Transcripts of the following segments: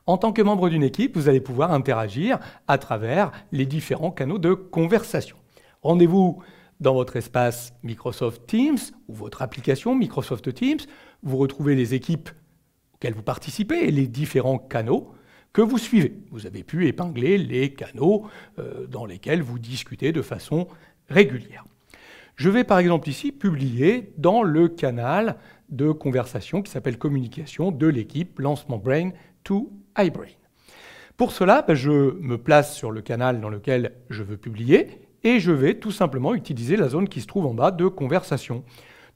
En tant que membre d'une équipe, vous allez pouvoir interagir à travers les différents canaux de conversation. Rendez-vous dans votre espace Microsoft Teams ou votre application Microsoft Teams. Vous retrouvez les équipes auxquelles vous participez et les différents canaux que vous suivez. Vous avez pu épingler les canaux dans lesquels vous discutez de façon régulière. Je vais par exemple ici publier dans le canal de conversation qui s'appelle Communication de l'équipe Lancement Brain to iBrain. Pour cela, je me place sur le canal dans lequel je veux publier et je vais tout simplement utiliser la zone qui se trouve en bas de conversation.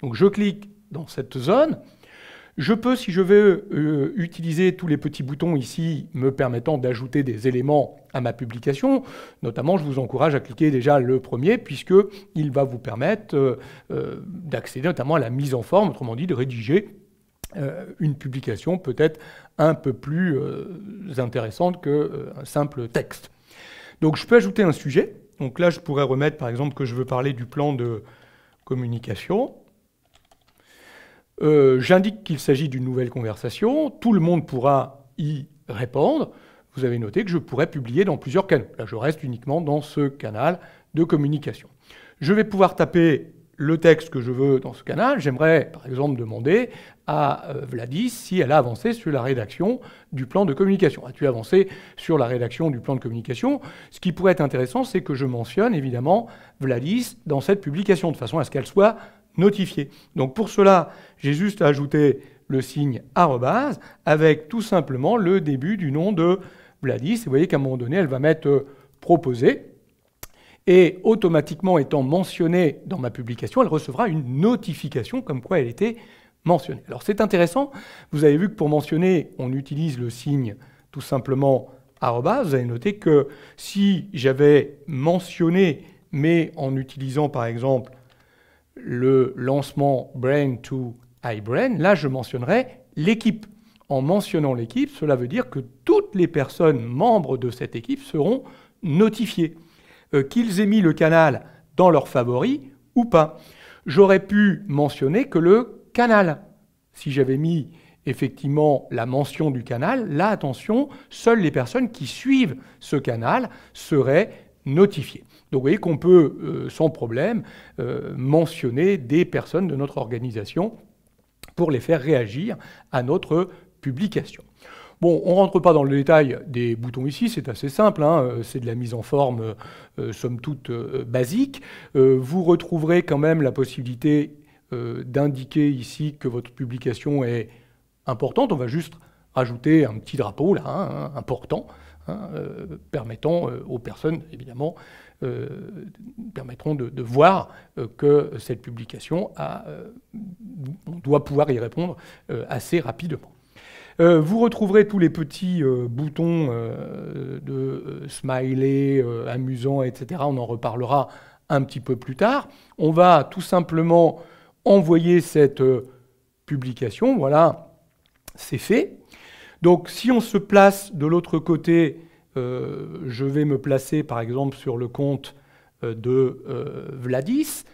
Donc je clique dans cette zone. Je peux, si je veux, utiliser tous les petits boutons ici me permettant d'ajouter des éléments à ma publication. Notamment, je vous encourage à cliquer déjà le premier, puisqu'il va vous permettre d'accéder notamment à la mise en forme, autrement dit de rédiger une publication peut-être un peu plus intéressante qu'un simple texte. Donc je peux ajouter un sujet. Donc là, je pourrais remettre par exemple que je veux parler du plan de communication. J'indique qu'il s'agit d'une nouvelle conversation. Tout le monde pourra y répondre. Vous avez noté que je pourrais publier dans plusieurs canaux. Là, je reste uniquement dans ce canal de communication. Je vais pouvoir taper le texte que je veux dans ce canal. J'aimerais, par exemple, demander à Vladis si elle a avancé sur la rédaction du plan de communication. As-tu avancé sur la rédaction du plan de communication? Ce qui pourrait être intéressant, c'est que je mentionne évidemment Vladis dans cette publication, de façon à ce qu'elle soit notifiée. Donc pour cela, j'ai juste à ajouter le signe arrobase avec tout simplement le début du nom de Vladis. Et vous voyez qu'à un moment donné, elle va mettre proposé. Et automatiquement étant mentionnée dans ma publication, elle recevra une notification comme quoi elle était mentionnée. Alors c'est intéressant, vous avez vu que pour mentionner, on utilise le signe tout simplement arrobase. Vous avez noté que si j'avais mentionné, mais en utilisant par exemple le lancement Brain to iBrain, là je mentionnerais l'équipe. En mentionnant l'équipe, cela veut dire que toutes les personnes membres de cette équipe seront notifiées. Qu'ils aient mis le canal dans leurs favoris ou pas. J'aurais pu mentionner que le canal. Si j'avais mis effectivement la mention du canal, là, attention, seules les personnes qui suivent ce canal seraient notifiées. Donc vous voyez qu'on peut, sans problème, mentionner des personnes de notre organisation pour les faire réagir à notre publication. Bon, on ne rentre pas dans le détail des boutons ici, c'est assez simple, hein, c'est de la mise en forme, somme toute, basique. Vous retrouverez quand même la possibilité d'indiquer ici que votre publication est importante. On va juste rajouter un petit drapeau, là, hein, important, hein, permettant aux personnes, évidemment, permettront de voir que cette publication on doit pouvoir y répondre assez rapidement. Vous retrouverez tous les petits boutons de smiley, amusant, etc. On en reparlera un petit peu plus tard. On va tout simplement envoyer cette publication. Voilà, c'est fait. Donc si on se place de l'autre côté, je vais me placer par exemple sur le compte de Vladis.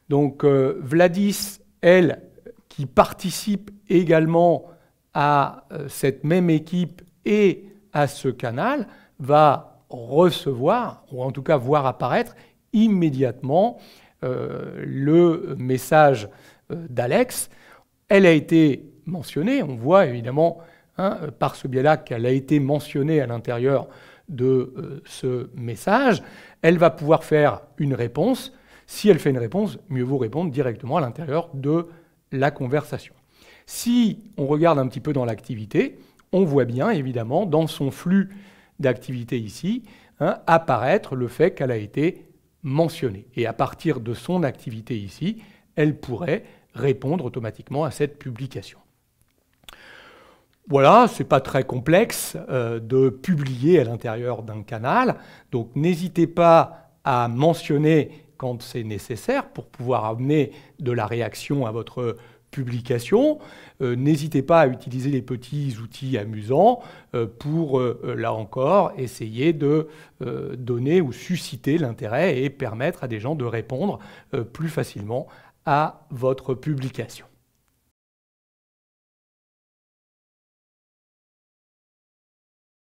Donc Vladis, elle, qui participe également à cette même équipe et à ce canal, va recevoir, ou en tout cas voir apparaître immédiatement le message d'Alex. Elle a été mentionnée, on voit évidemment par ce biais-là qu'elle a été mentionnée à l'intérieur de ce message. Elle va pouvoir faire une réponse. Si elle fait une réponse, mieux vaut répondre directement à l'intérieur de la conversation. Si on regarde un petit peu dans l'activité, on voit bien, évidemment, dans son flux d'activité ici, apparaître le fait qu'elle a été mentionnée. Et à partir de son activité ici, elle pourrait répondre automatiquement à cette publication. Voilà, ce n'est pas très complexe de publier à l'intérieur d'un canal. Donc n'hésitez pas à mentionner quand c'est nécessaire pour pouvoir amener de la réaction à votre publication. N'hésitez pas à utiliser les petits outils amusants pour, là encore, essayer de donner ou susciter l'intérêt et permettre à des gens de répondre plus facilement à votre publication.